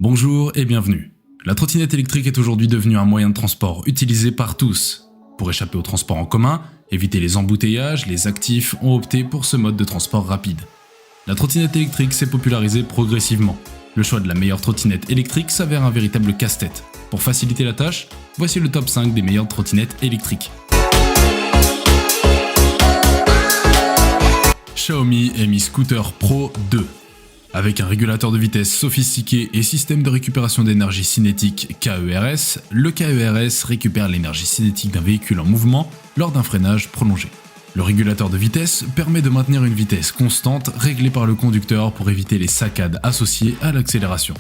Bonjour et bienvenue. La trottinette électrique est aujourd'hui devenue un moyen de transport utilisé par tous. Pour échapper au transport en commun, éviter les embouteillages, les actifs ont opté pour ce mode de transport rapide. La trottinette électrique s'est popularisée progressivement. Le choix de la meilleure trottinette électrique s'avère un véritable casse-tête. Pour faciliter la tâche, voici le top 5 des meilleures trottinettes électriques. Xiaomi Mi Scooter Pro 2. Avec un régulateur de vitesse sophistiqué et système de récupération d'énergie cinétique KERS, le KERS récupère l'énergie cinétique d'un véhicule en mouvement lors d'un freinage prolongé. Le régulateur de vitesse permet de maintenir une vitesse constante réglée par le conducteur pour éviter les saccades associées à l'accélération.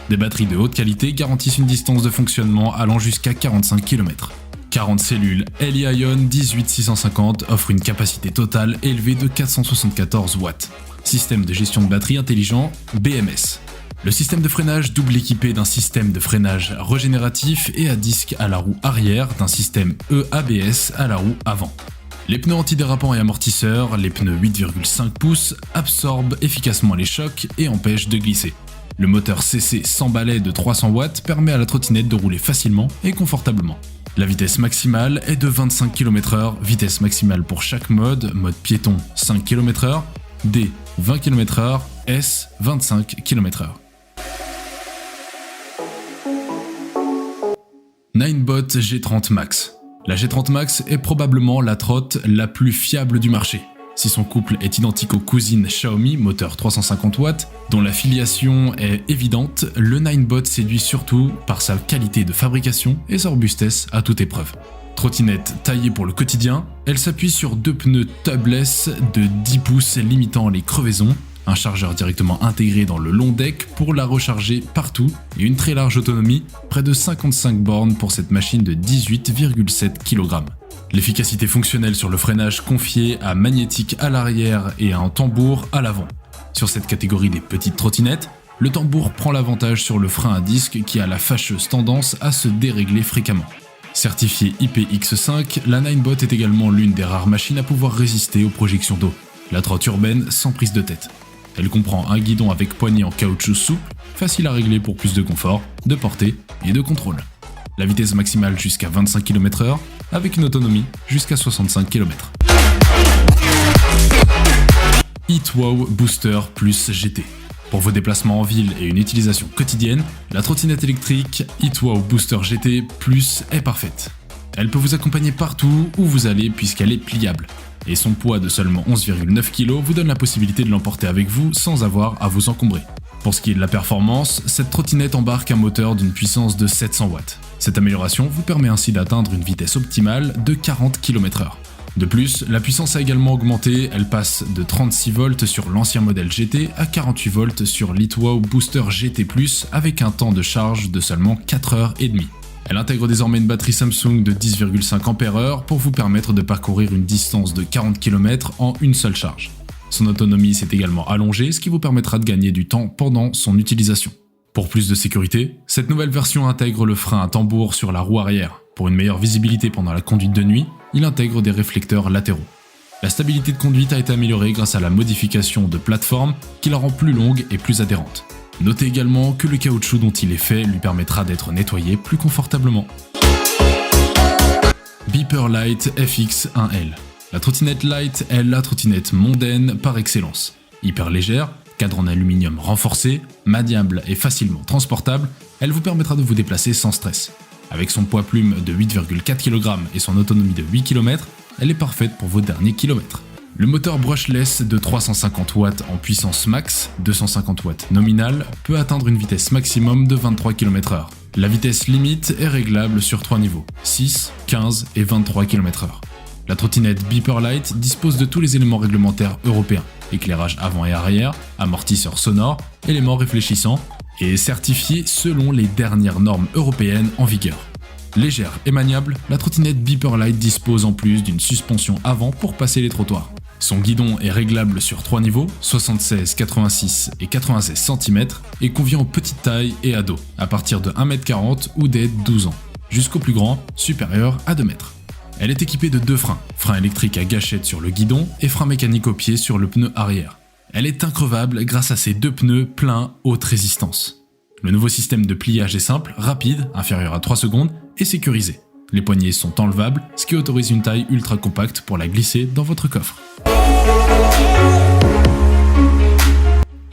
Des batteries de haute qualité garantissent une distance de fonctionnement allant jusqu'à 45 km. 40 cellules Li-ion 18650 offrent une capacité totale élevée de 474 watts. Système de gestion de batterie intelligent BMS. Le système de freinage double équipé d'un système de freinage régénératif et à disque à la roue arrière d'un système EABS à la roue avant. Les pneus antidérapants et amortisseurs, les pneus 8,5 pouces, absorbent efficacement les chocs et empêchent de glisser. Le moteur CC 100 balais de 300 watts permet à la trottinette de rouler facilement et confortablement. La vitesse maximale est de 25 km/h, vitesse maximale pour chaque mode piéton 5 km/h, D 20 km/h, S 25 km/h. Ninebot G30 Max. La G30 Max est probablement la trotte la plus fiable du marché. Si son couple est identique aux cousines Xiaomi, moteur 350 watts, dont la filiation est évidente, le Ninebot séduit surtout par sa qualité de fabrication et sa robustesse à toute épreuve. Trottinette taillée pour le quotidien, elle s'appuie sur deux pneus tubeless de 10 pouces limitant les crevaisons, un chargeur directement intégré dans le long deck pour la recharger partout et une très large autonomie, près de 55 bornes pour cette machine de 18,7 kg. L'efficacité fonctionnelle sur le freinage confiée à magnétique à l'arrière et à un tambour à l'avant. Sur cette catégorie des petites trottinettes, le tambour prend l'avantage sur le frein à disque qui a la fâcheuse tendance à se dérégler fréquemment. Certifiée IPX5, la Ninebot est également l'une des rares machines à pouvoir résister aux projections d'eau. La trotte urbaine sans prise de tête. Elle comprend un guidon avec poignée en caoutchouc souple, facile à régler pour plus de confort, de portée et de contrôle. La vitesse maximale jusqu'à 25 km/h, avec une autonomie jusqu'à 65 km. HeatWow Booster Plus GT. Pour vos déplacements en ville et une utilisation quotidienne, la trottinette électrique HeatWow Booster GT Plus est parfaite. Elle peut vous accompagner partout où vous allez puisqu'elle est pliable. Et son poids de seulement 11,9 kg vous donne la possibilité de l'emporter avec vous sans avoir à vous encombrer. Pour ce qui est de la performance, cette trottinette embarque un moteur d'une puissance de 700 watts. Cette amélioration vous permet ainsi d'atteindre une vitesse optimale de 40 km/h. De plus, la puissance a également augmenté, elle passe de 36 volts sur l'ancien modèle GT à 48 volts sur l'HeatWow Booster GT+, avec un temps de charge de seulement 4h30. Elle intègre désormais une batterie Samsung de 10,5 Ah pour vous permettre de parcourir une distance de 40 km en une seule charge. Son autonomie s'est également allongée, ce qui vous permettra de gagner du temps pendant son utilisation. Pour plus de sécurité, cette nouvelle version intègre le frein à tambour sur la roue arrière. Pour une meilleure visibilité pendant la conduite de nuit, il intègre des réflecteurs latéraux. La stabilité de conduite a été améliorée grâce à la modification de plateforme qui la rend plus longue et plus adhérente. Notez également que le caoutchouc dont il est fait lui permettra d'être nettoyé plus confortablement. Beeper Light FX1L. La trottinette Light est la trottinette mondaine par excellence. Hyper légère, cadre en aluminium renforcé, maniable et facilement transportable, elle vous permettra de vous déplacer sans stress. Avec son poids plume de 8,4 kg et son autonomie de 8 km, elle est parfaite pour vos derniers kilomètres. Le moteur brushless de 350 watts en puissance max, 250 watts nominal, peut atteindre une vitesse maximum de 23 km/h. La vitesse limite est réglable sur 3 niveaux, 6, 15 et 23 km/h. La trottinette Beeper Light dispose de tous les éléments réglementaires européens, éclairage avant et arrière, amortisseur sonore, éléments réfléchissants, et est certifiée selon les dernières normes européennes en vigueur. Légère et maniable, la trottinette Beeper Light dispose en plus d'une suspension avant pour passer les trottoirs. Son guidon est réglable sur 3 niveaux, 76, 86 et 96 cm, et convient aux petites tailles et ados, à partir de 1m40 ou des 12 ans, jusqu'au plus grand, supérieur à 2 mètres. Elle est équipée de deux freins, frein électrique à gâchette sur le guidon et frein mécanique au pied sur le pneu arrière. Elle est increvable grâce à ses deux pneus pleins haute résistance. Le nouveau système de pliage est simple, rapide, inférieur à 3 secondes et sécurisé. Les poignées sont enlevables, ce qui autorise une taille ultra compacte pour la glisser dans votre coffre.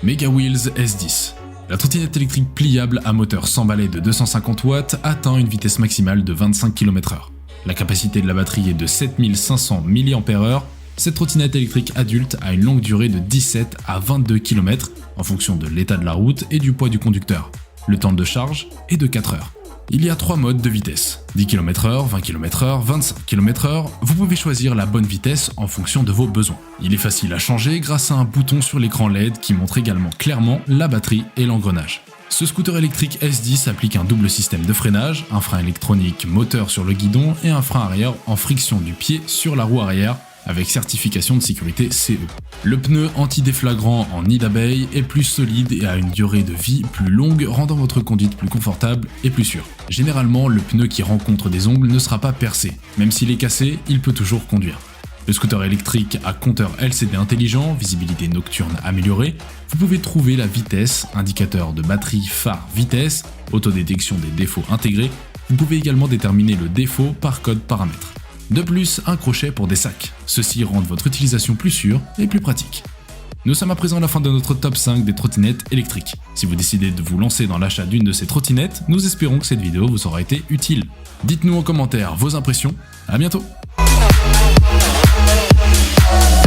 Mega Wheels S10. La trottinette électrique pliable à moteur 100 balais de 250 watts atteint une vitesse maximale de 25 km/h. La capacité de la batterie est de 7500 mAh. Cette trottinette électrique adulte a une longue durée de 17 à 22 km en fonction de l'état de la route et du poids du conducteur. Le temps de charge est de 4 heures. Il y a 3 modes de vitesse, 10 km/h, 20 km/h, 25 km/h, vous pouvez choisir la bonne vitesse en fonction de vos besoins. Il est facile à changer grâce à un bouton sur l'écran LED qui montre également clairement la batterie et l'engrenage. Ce scooter électrique S10 applique un double système de freinage, un frein électronique moteur sur le guidon et un frein arrière en friction du pied sur la roue arrière, avec certification de sécurité CE. Le pneu anti-déflagrant en nid d'abeille est plus solide et a une durée de vie plus longue, rendant votre conduite plus confortable et plus sûre. Généralement, le pneu qui rencontre des ongles ne sera pas percé. Même s'il est cassé, il peut toujours conduire. Le scooter électrique à compteur LCD intelligent, visibilité nocturne améliorée, vous pouvez trouver la vitesse, indicateur de batterie, phare, vitesse, autodétection des défauts intégrés. Vous pouvez également déterminer le défaut par code paramètre. De plus, un crochet pour des sacs. Ceux-ci rendent votre utilisation plus sûre et plus pratique. Nous sommes à présent à la fin de notre top 5 des trottinettes électriques. Si vous décidez de vous lancer dans l'achat d'une de ces trottinettes, nous espérons que cette vidéo vous aura été utile. Dites-nous en commentaire vos impressions, à bientôt!